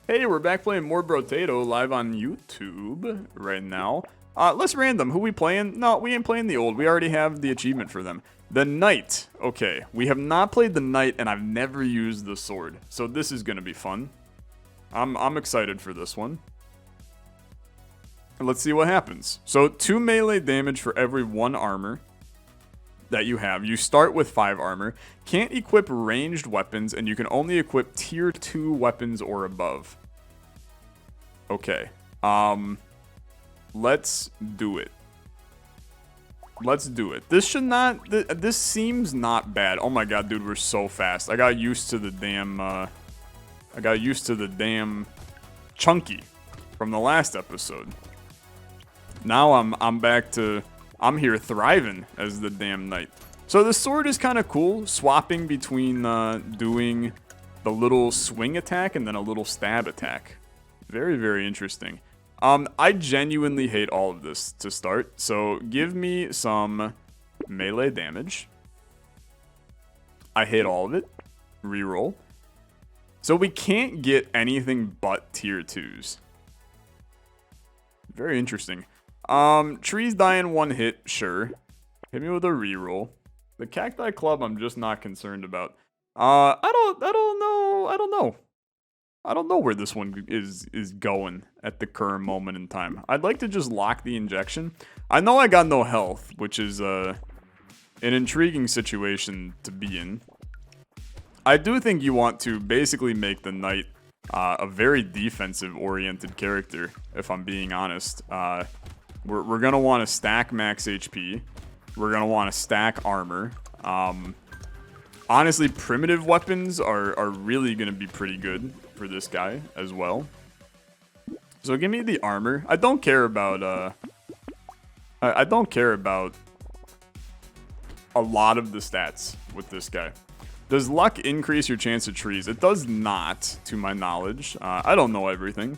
Hey, we're back playing more Brotato live on YouTube right now. Let's random. Who we playing? No, we ain't playing the old. We already have the achievement for them. The knight. Okay, we have not played the knight, and I've never used the sword. So this is gonna be fun. I'm excited for this one. And let's see what happens. So 2 melee damage for every 1 armor that you have. You start with 5 armor. Can't equip ranged weapons, and you can only equip tier 2 weapons or above. Okay. Let's do it. Let's do it. This should not... This seems not bad. Oh my god, dude, we're so fast. I got used to the damn... I got used to the damn chunky from the last episode. Now I'm back to... I'm here thriving as the damn knight. So the sword is kind of cool, swapping between doing the little swing attack and then a little stab attack. Very, very interesting. I genuinely hate all of this to start, so give me some melee damage. I hate all of it. Reroll. So we can't get anything but tier 2s. Very interesting. Trees die in 1 hit, sure. Hit me with a reroll. The cacti club I'm just not concerned about. I don't know. I don't know where this one is going at the current moment in time. I'd like to just lock the injection. I know I got no health, which is an intriguing situation to be in. I do think you want to basically make the knight a very defensive-oriented character, if I'm being honest. We're going to want to stack max HP. We're going to want to stack armor. Honestly, primitive weapons are really going to be pretty good for this guy as well. So give me the armor. I don't care about I don't care about a lot of the stats with this guy. Does luck increase your chance of trees? It does not, to my knowledge. I don't know everything.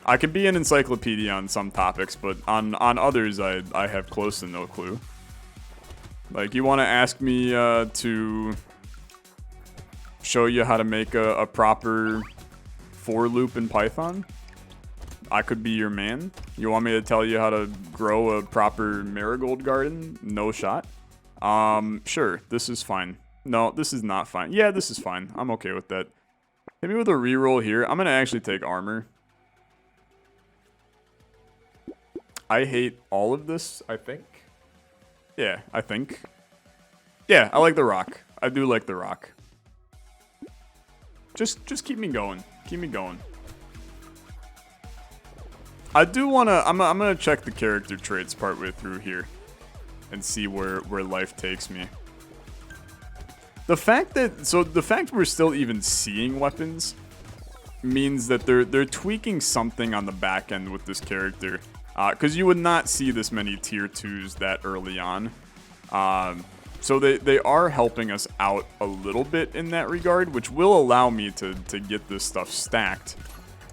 I could be an encyclopedia on some topics, but on others, I have close to no clue. Like, you want to ask me to show you how to make a proper for loop in Python? I could be your man. You want me to tell you how to grow a proper marigold garden? No shot. Sure, this is fine. No, this is not fine. Yeah, this is fine. I'm okay with that. Hit me with a reroll here. I'm going to actually take armor. I hate all of this, I think. Yeah, I think. Yeah, I like the rock. I do like the rock. Just keep me going. Keep me going. I do want to... I'm going to check the character traits partway through here. And see where life takes me. The fact that... So, the fact we're still even seeing weapons means that they're tweaking something on the back end with this character. Because you would not see this many tier 2s that early on. So they are helping us out a little bit in that regard, which will allow me to get this stuff stacked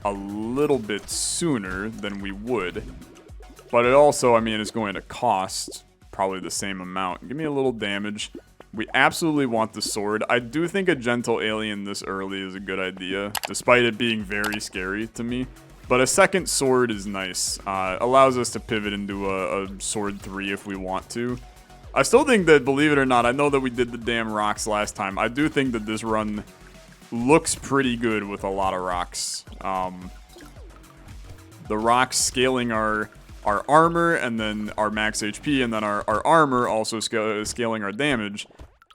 a little bit sooner than we would. But it also, I mean, is going to cost probably the same amount. Give me a little damage. We absolutely want the sword. I do think a gentle alien this early is a good idea, despite it being very scary to me. But a second sword is nice. Allows us to pivot into a sword 3 if we want to. I still think that, believe it or not, I know that we did the damn rocks last time. I do think that this run looks pretty good with a lot of rocks. The rocks scaling our armor and then our max HP, and then our armor also scaling our damage.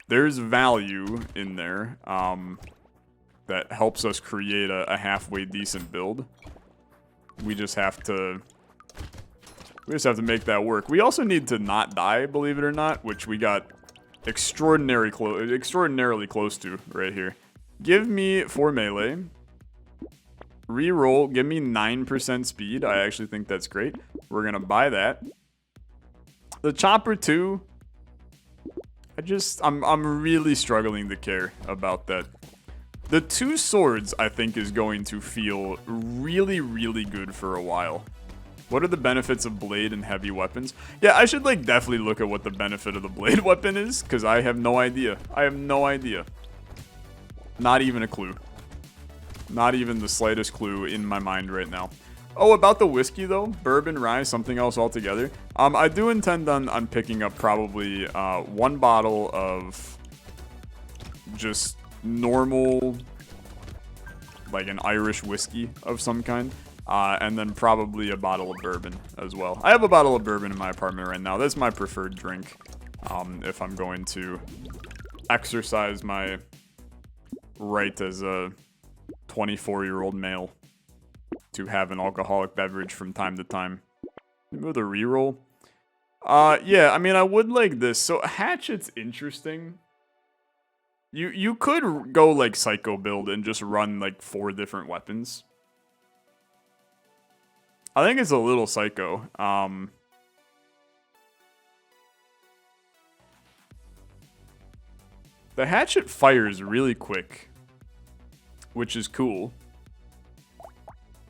There's value in there that helps us create a halfway decent build. We just have to make that work. We also need to not die, believe it or not, which we got extraordinarily close to right here. Give me 4 melee. Reroll, give me 9% speed. I actually think that's great. We're gonna buy that. The chopper 2. I'm really struggling to care about that. The 2 swords, I think, is going to feel really, really good for a while. What are the benefits of blade and heavy weapons? Yeah, I should, like, definitely look at what the benefit of the blade weapon is, because I have no idea. I have no idea. Not even a clue. Not even the slightest clue in my mind right now. Oh, about the whiskey though, bourbon, rye, something else altogether. I do intend on picking up probably 1 bottle of just normal, like an Irish whiskey of some kind. And then probably a bottle of bourbon as well. I have a bottle of bourbon in my apartment right now. That's my preferred drink if I'm going to exercise my right as a 24-year-old male to have an alcoholic beverage from time to time. Maybe with a reroll. Yeah, I mean, I would like this. So hatchet's interesting. You could go like psycho build and just run like 4 different weapons. I think it's a little psycho. The hatchet fires really quick, which is cool.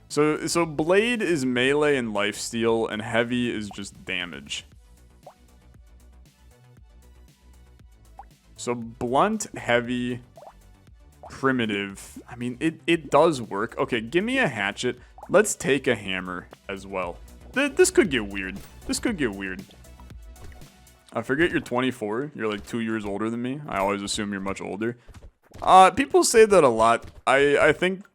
So blade is melee and lifesteal, and heavy is just damage. So blunt, heavy, primitive. I mean, it does work. Okay, give me a hatchet. Let's take a hammer as well. This could get weird. This could get weird. I forget you're 24. You're like 2 years older than me. I always assume you're much older. People say that a lot. I think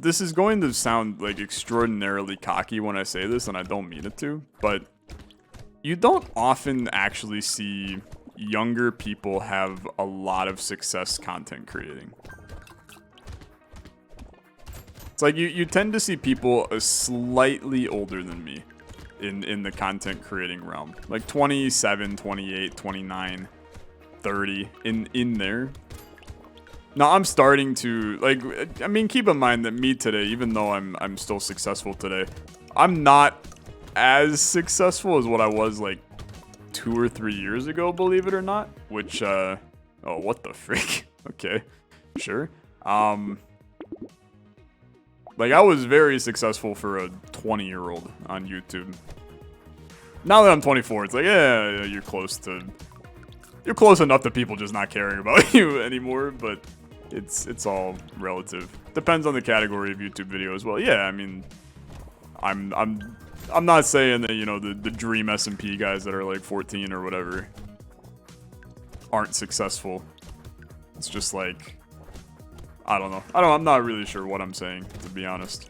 this is going to sound like extraordinarily cocky when I say this, and I don't mean it to, but you don't often actually see younger people have a lot of success content creating. It's like you tend to see people slightly older than me in the content creating realm. Like 27, 28, 29, 30 in there. Now I'm starting to like, I mean, keep in mind that me today, even though I'm still successful today, I'm not as successful as what I was like 2 or 3 years ago, believe it or not, which oh, what the frick? Okay, sure. Like, I was very successful for a 20-year-old on YouTube. Now that I'm 24, it's like, yeah, you're close enough to people just not caring about you anymore, but it's all relative. Depends on the category of YouTube video as well. Yeah, I mean, I'm not saying that, you know, the dream S&P guys that are like 14 or whatever aren't successful. It's just like, I don't know. I'm not really sure what I'm saying, to be honest.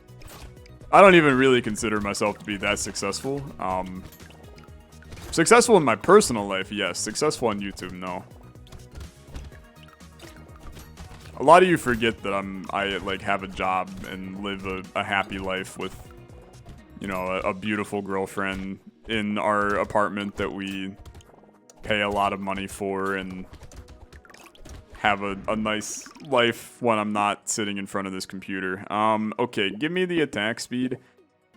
I don't even really consider myself to be that successful. Successful in my personal life, yes. Successful on YouTube, no. A lot of you forget that I like have a job and live a happy life with, you know, a beautiful girlfriend in our apartment that we pay a lot of money for and have a nice life when I'm not sitting in front of this computer. Okay, give me the attack speed.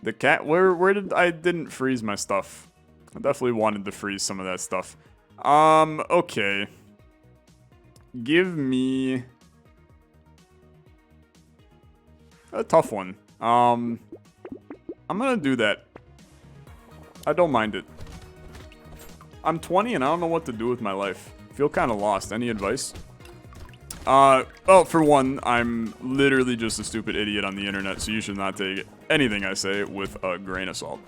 The cat, where did, I didn't freeze my stuff. I definitely wanted to freeze some of that stuff. Okay. Give me a tough one. I'm gonna do that. I don't mind it. I'm 20 and I don't know what to do with my life. Feel kind of lost. Any advice? Well, for one, I'm literally just a stupid idiot on the internet, so you should not take anything I say with a grain of salt.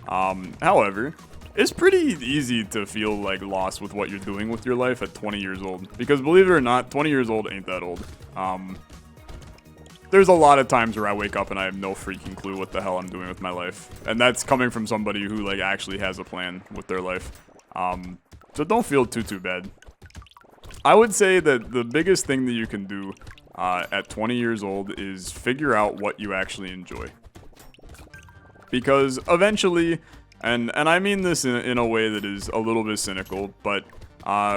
However, it's pretty easy to feel like lost with what you're doing with your life at 20 years old. Because believe it or not, 20 years old ain't that old. There's a lot of times where I wake up and I have no freaking clue what the hell I'm doing with my life. And that's coming from somebody who like actually has a plan with their life. So don't feel too bad. I would say that the biggest thing that you can do at 20 years old is figure out what you actually enjoy. Because eventually, and I mean this in a way that is a little bit cynical, but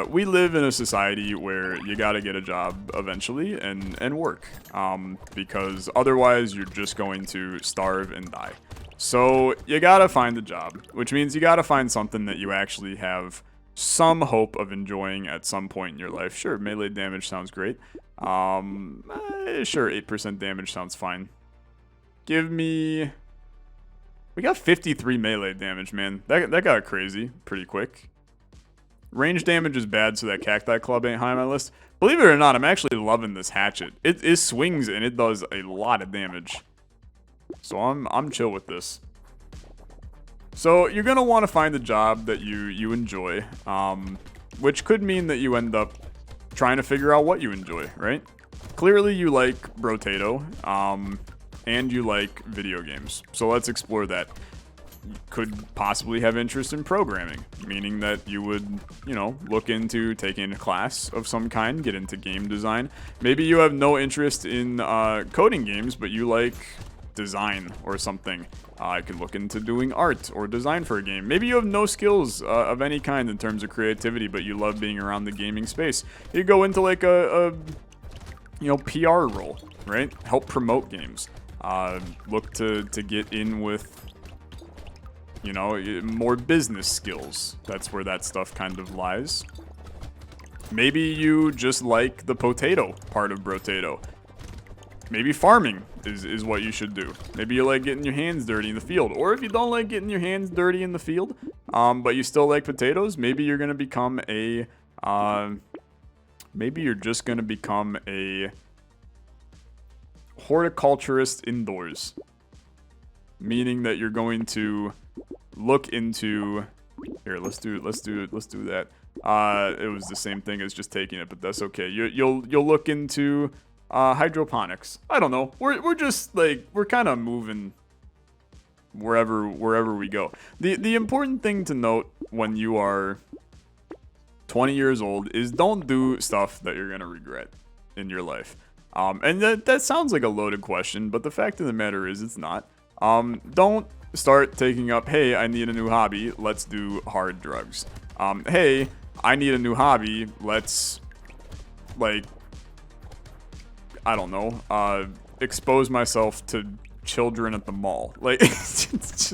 we live in a society where you gotta get a job eventually and work. Because otherwise you're just going to starve and die. So you gotta find a job, which means you gotta find something that you actually have some hope of enjoying at some point in your life. Sure, melee damage sounds great. Sure, 8% damage sounds fine. Give me... We got 53 melee damage, man. That got crazy pretty quick. Range damage is bad, so that cacti club ain't high on my list. Believe it or not, I'm actually loving this hatchet. It swings and it does a lot of damage. So I'm chill with this. So you're gonna want to find a job that you enjoy, which could mean that you end up trying to figure out what you enjoy, right? Clearly you like Brotato, and you like video games. So let's explore that. You could possibly have interest in programming, meaning that you would, you know, look into taking a class of some kind, get into game design. Maybe you have no interest in coding games, but you like design or something. I could look into doing art or design for a game. Maybe you have no skills of any kind in terms of creativity, but you love being around the gaming space. You go into like a you know, PR role, right? Help promote games. Look to get in with, you know, more business skills. That's where that stuff kind of lies. Maybe you just like the potato part of Brotato. Maybe farming is what you should do. Maybe you like getting your hands dirty in the field. Or if you don't like getting your hands dirty in the field, but you still like potatoes, maybe you're going to become a... maybe you're just going to become a horticulturist indoors. Meaning that you're going to look into... Here, let's do that. It was the same thing as just taking it, but that's okay. You'll look into... hydroponics. I don't know. We're just like, we're kind of moving wherever we go. The important thing to note when you are 20 years old is don't do stuff that you're gonna regret in your life. And that sounds like a loaded question, but the fact of the matter is it's not. Don't start taking up, hey, I need a new hobby, let's do hard drugs. Hey, I need a new hobby, let's, like, I don't know, expose myself to children at the mall. Like, it's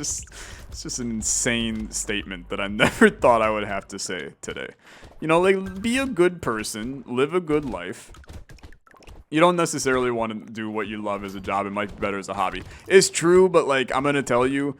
just an insane statement that I never thought I would have to say today. You know, like, be a good person, live a good life. You don't necessarily want to do what you love as a job. It might be better as a hobby. It's true, but, like, I'm going to tell you,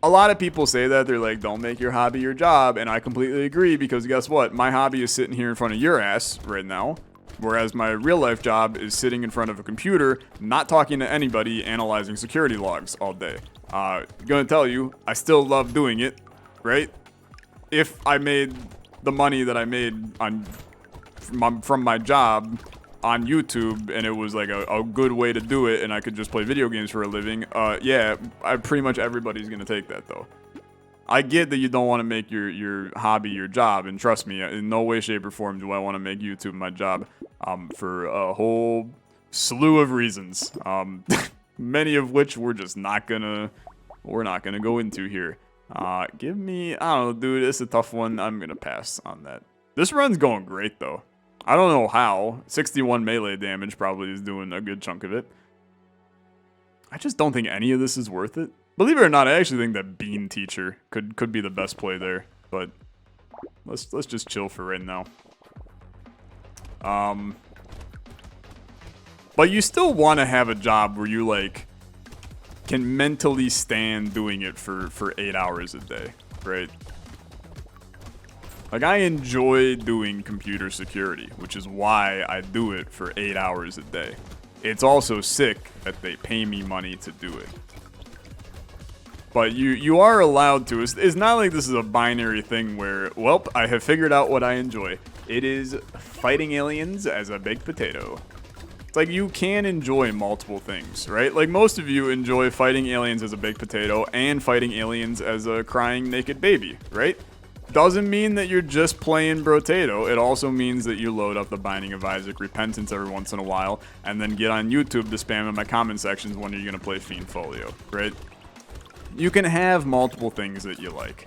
a lot of people say that. They're like, don't make your hobby your job, and I completely agree, because guess what? My hobby is sitting here in front of your ass right now. Whereas my real life job is sitting in front of a computer, not talking to anybody, analyzing security logs all day. Gonna tell you, I still love doing it, right? If I made the money that I made from my job on YouTube, and it was like a good way to do it, and I could just play video games for a living, yeah, pretty much everybody's gonna take that though. I get that you don't want to make your hobby your job, and trust me, in no way, shape, or form do I want to make YouTube my job, for a whole slew of reasons, many of which we're not gonna go into here. Give me, I don't know, dude, it's a tough one. I'm gonna pass on that. This run's going great though. I don't know how. 61 melee damage probably is doing a good chunk of it. I just don't think any of this is worth it. Believe it or not, I actually think that Bean Teacher could be the best play there, but let's just chill for right now. But you still want to have a job where you like can mentally stand doing it for 8 hours a day, right? Like, I enjoy doing computer security, which is why I do it for 8 hours a day. It's also sick that they pay me money to do it. But you are allowed to. It's not like this is a binary thing where, well, I have figured out what I enjoy. It is fighting aliens as a baked potato. It's like you can enjoy multiple things, right? Like most of you enjoy fighting aliens as a baked potato and fighting aliens as a crying naked baby, right? Doesn't mean that you're just playing Brotato. It also means that you load up the Binding of Isaac Repentance every once in a while and then get on YouTube to spam in my comment sections when you're going to play Fiend Folio, right? You can have multiple things that you like.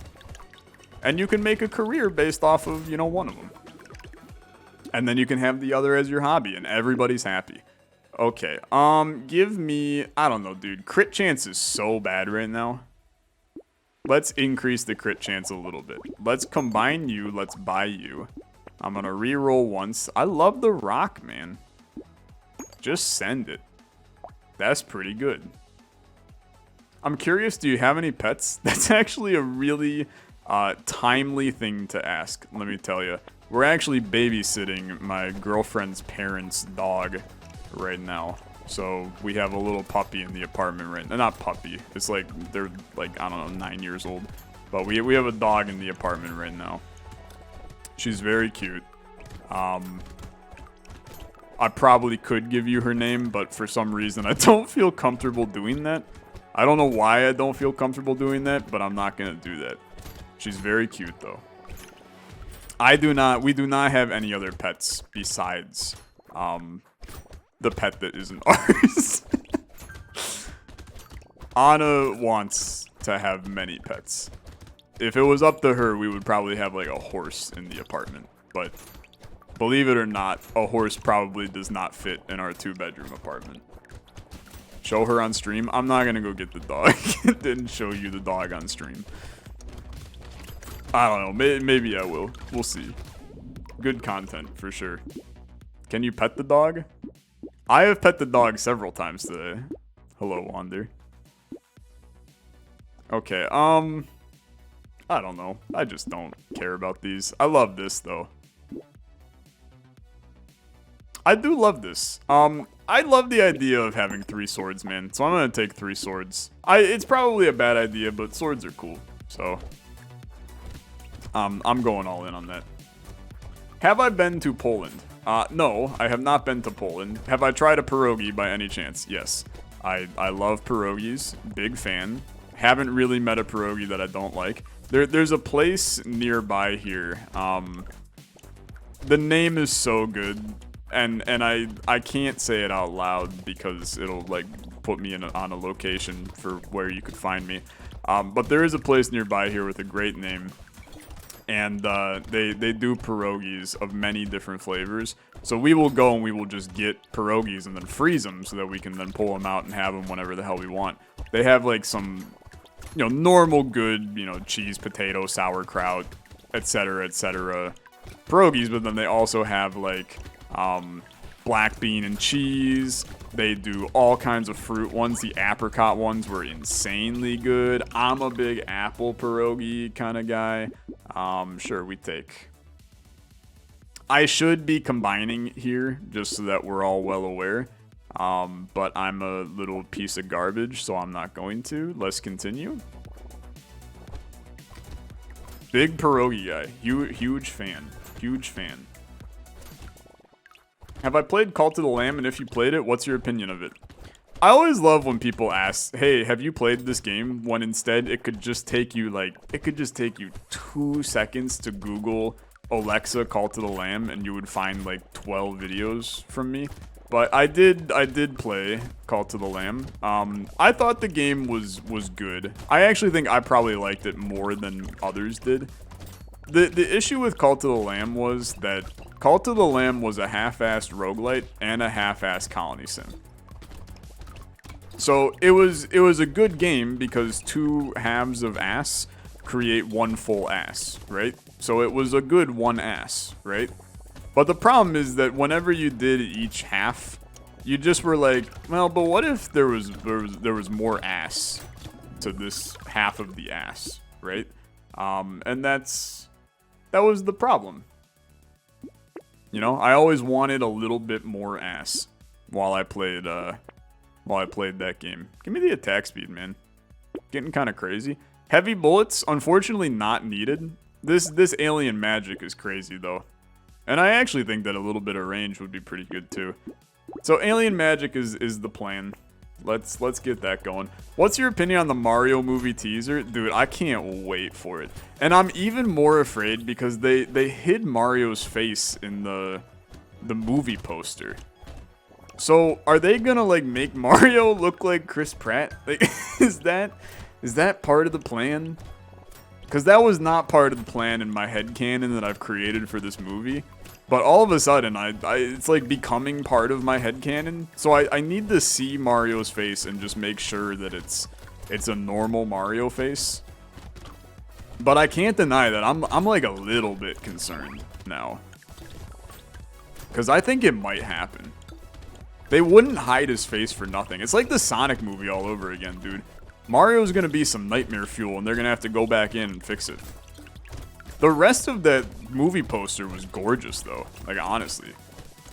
And you can make a career based off of, you know, one of them. And then you can have the other as your hobby, and everybody's happy. Okay, give me, I don't know, dude. Crit chance is so bad right now. Let's increase the crit chance a little bit. Let's combine you, let's buy you. I'm gonna reroll once. I love the rock, man. Just send it. That's pretty good. I'm curious, do you have any pets? That's actually a really timely thing to ask, let me tell you. We're actually babysitting my girlfriend's parents' dog right now. So we have a little puppy in the apartment right now. Not puppy. It's like, they're like, I don't know, 9 years old. But we have a dog in the apartment right now. She's very cute. I probably could give you her name, but for some reason I don't feel comfortable doing that. I don't know why I don't feel comfortable doing that, but I'm not gonna do that. She's very cute though. We do not have any other pets besides the pet that isn't ours. Anna wants to have many pets. If it was up to her, we would probably have like a horse in the apartment. But believe it or not, a horse probably does not fit in our 2-bedroom apartment. Show her on stream. I'm not gonna go get the dog. Didn't show you the dog on stream. I don't know. Maybe I will. We'll see. Good content for sure. Can you pet the dog? I have pet the dog several times today. Hello, Wander. Okay, I don't know. I just don't care about these. I love this, though. I do love this. I love the idea of having 3 swords, man. So I'm gonna take 3 swords. It's probably a bad idea, but swords are cool. So, I'm going all in on that. Have I been to Poland? No, I have not been to Poland. Have I tried a pierogi by any chance? Yes. I love pierogies. Big fan. Haven't really met a pierogi that I don't like. There's a place nearby here. The name is so good. And I can't say it out loud because it'll like put me on a location for where you could find me. But there is a place nearby here with a great name. And they do pierogies of many different flavors. So we will go and we will just get pierogies and then freeze them so that we can then pull them out and have them whenever the hell we want. They have like some, you know, normal good, you know, cheese, potato, sauerkraut, etc., etc. pierogies, but then they also have like black bean and cheese. They do all kinds of fruit ones. The apricot ones were insanely good. I'm a big apple pierogi kind of guy. Sure, we take. I should be combining here just so that we're all well aware. But I'm a little piece of garbage, so I'm not going to. Let's continue. Big pierogi guy. Huge fan. Huge fan. Have I played Cult of the Lamb, and if you played it, what's your opinion of it? I always love when people ask, hey, have you played this game? When instead it could just take you 2 seconds to Google Olexa Cult of the Lamb and you would find like 12 videos from me. But I did play Cult of the Lamb. I thought the game was good. I actually think I probably liked it more than others did. The issue with Cult of the Lamb was that Cult of the Lamb was a half-assed roguelite and a half-assed colony sim. So it was a good game because 2 halves of ass create 1 full ass, right? So it was a good 1 ass, right? But the problem is that whenever you did each half, you just were like, well, but what if there was more ass to this half of the ass, right? And that was the problem. You know, I always wanted a little bit more ass while I played that game. Give me the attack speed, man. Getting kind of crazy. Heavy bullets, unfortunately not needed. This alien magic is crazy though. And I actually think that a little bit of range would be pretty good too. So alien magic is the plan. Let's get that going. What's your opinion on the Mario movie teaser? Dude, I can't wait for it. And I'm even more afraid because they hid Mario's face in the movie poster. So are they gonna like make Mario look like Chris Pratt? Like, is that part of the plan? Because that was not part of the plan in my headcanon that I've created for this movie. But all of a sudden, it's like becoming part of my headcanon. So I need to see Mario's face and just make sure that it's a normal Mario face. But I can't deny that I'm like a little bit concerned now. Because I think it might happen. They wouldn't hide his face for nothing. It's like the Sonic movie all over again, dude. Mario's gonna be some nightmare fuel and they're gonna have to go back in and fix it. The rest of that movie poster was gorgeous, though. Like, honestly.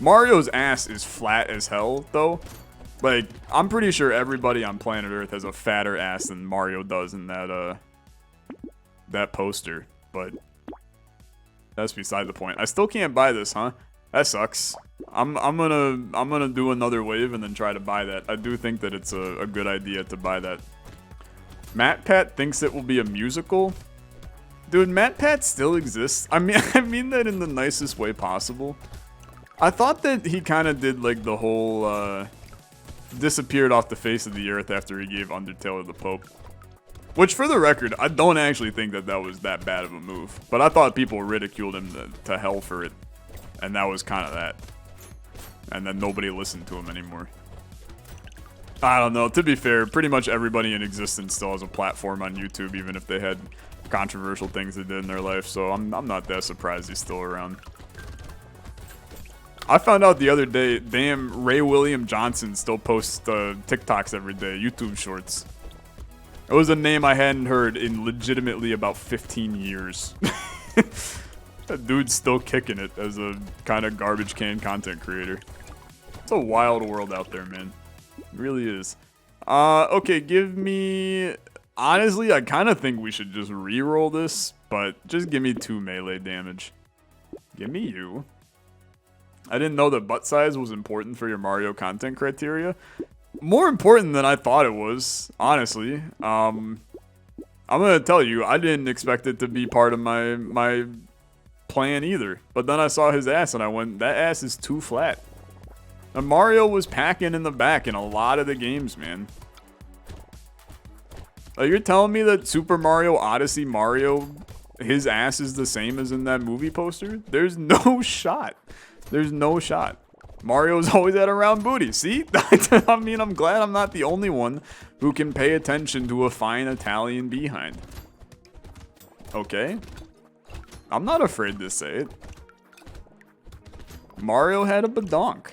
Mario's ass is flat as hell, though. Like, I'm pretty sure everybody on planet Earth has a fatter ass than Mario does in that poster. But that's beside the point. I still can't buy this, huh? That sucks. I'm gonna do another wave and then try to buy that. I do think that it's a good idea to buy that. Matpat thinks it will be a musical. Dude, Matpat still exists. I mean that in the nicest way possible. I thought that he kind of did like the whole disappeared off the face of the earth after he gave Undertale to the Pope. Which, for the record, I don't actually think that that was that bad of a move. But I thought people ridiculed him to hell for it. And that was kind of that. And then nobody listened to him anymore. I don't know. To be fair, pretty much everybody in existence still has a platform on YouTube, even if they had controversial things they did in their life. So I'm not that surprised he's still around. I found out the other day, damn, Ray William Johnson still posts TikToks every day, YouTube shorts. It was a name I hadn't heard in legitimately about 15 years. That dude's still kicking it as a kind of garbage can content creator. It's a wild world out there, man. It really is. Okay, give me... Honestly, I kind of think we should just re-roll this, but just give me 2 melee damage. Give me you. I didn't know that butt size was important for your Mario content criteria. More important than I thought it was, honestly. I'm gonna tell you, I didn't expect it to be part of my plan either. But then I saw his ass and I went, that ass is too flat. And Mario was packing in the back in a lot of the games, man. Like, you're telling me that Super Mario Odyssey Mario, his ass is the same as in that movie poster? There's no shot. There's no shot. Mario's always had a round booty. See? I mean, I'm glad I'm not the only one who can pay attention to a fine Italian behind. Okay. I'm not afraid to say it. Mario had a badonk.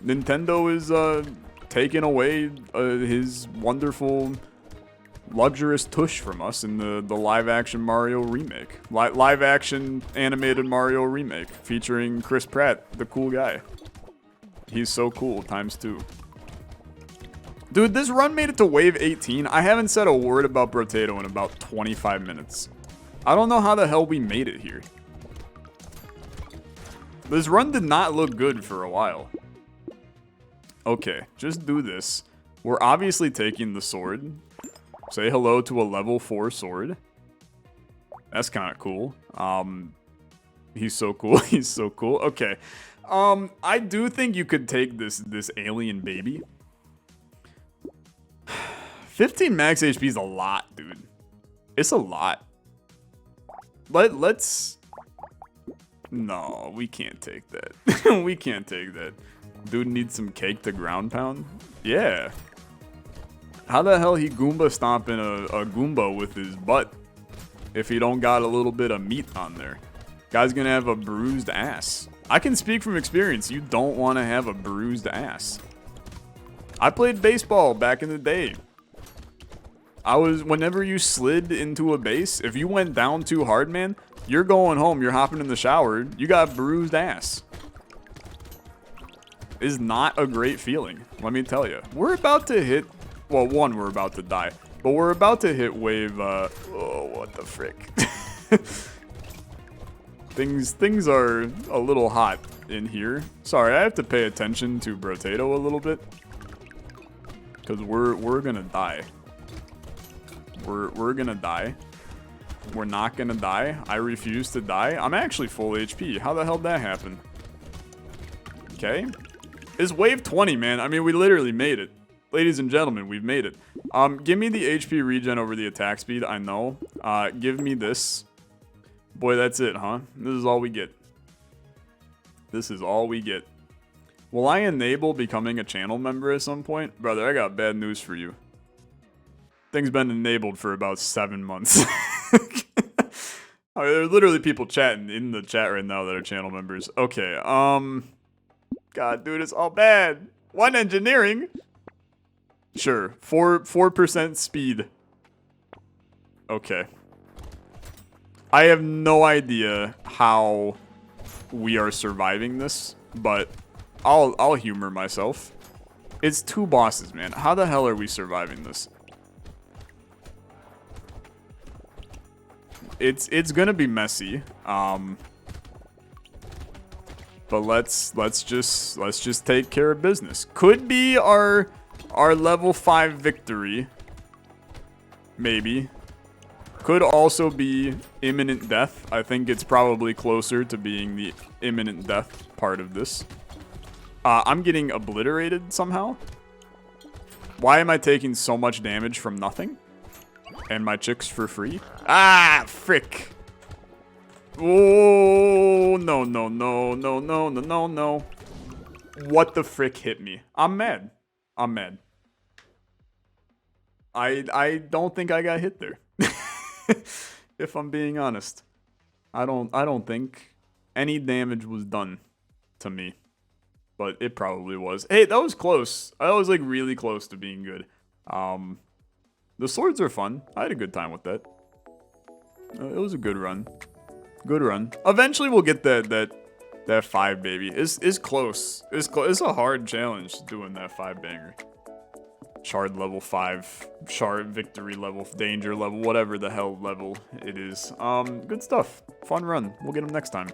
Nintendo is taking away his wonderful, luxurious tush from us in the live-action Mario remake. Live-action animated Mario remake featuring Chris Pratt, the cool guy. He's so cool, ×2. Dude, this run made it to wave 18. I haven't said a word about Brotato in about 25 minutes. I don't know how the hell we made it here. This run did not look good for a while. Okay, just do this. We're obviously taking the sword. Say hello to a level 4 sword. That's kind of cool. He's so cool. He's so cool. Okay. I do think you could take this alien baby. 15 max HP is a lot, dude. It's a lot. Let's... No, we can't take that. We can't take that. Dude needs some cake to ground pound? Yeah. How the hell he Goomba stomping a Goomba with his butt if he don't got a little bit of meat on there? Guy's gonna have a bruised ass. I can speak from experience. You don't want to have a bruised ass. I played baseball back in the day. Whenever you slid into a base, if you went down too hard, man, you're going home, you're hopping in the shower, you got bruised ass. Is not a great feeling, let me tell you. We're about to hit, well, one, we're about to die, but we're about to hit wave, oh, what the frick. Things are a little hot in here. Sorry, I have to pay attention to Brotato a little bit. Because we're gonna die. We're gonna die. We're not gonna die. I refuse to die. I'm actually full HP. How the hell did that happen? Okay. It's wave 20, man. I mean, we literally made it. Ladies and gentlemen, we've made it. Give me the HP regen over the attack speed. I know. Give me this. Boy, that's it, huh? This is all we get. This is all we get. Will I enable becoming a channel member at some point? Brother, I got bad news for you. Thing's been enabled for about 7 months. I mean, there are literally people chatting in the chat right now that are channel members. Okay, God, dude, it's all bad. 1 engineering? Sure, 4% speed. Okay. I have no idea how we are surviving this, but I'll humor myself. It's 2 bosses, man. How the hell are we surviving this? It's gonna be messy. But let's just take care of business. Could be our level 5 victory. Maybe. Could also be imminent death. I think it's probably closer to being the imminent death part of this. I'm getting obliterated somehow. Why am I taking so much damage from nothing? And my chicks for free? Ah, frick. Oh, no, no, no, no, no, no, no, no. What the frick hit me? I'm mad. I'm mad. I don't think I got hit there. If I'm being honest. I don't think any damage was done to me. But it probably was. Hey, that was close. I was like really close to being good. The swords are fun. I had a good time with that. It was a good run. Good run. Eventually we'll get that 5 baby. It's close. It's a hard challenge doing that 5 banger. Shard level 5, shard victory level, danger level, whatever the hell level it is. Good stuff. Fun run. We'll get them next time.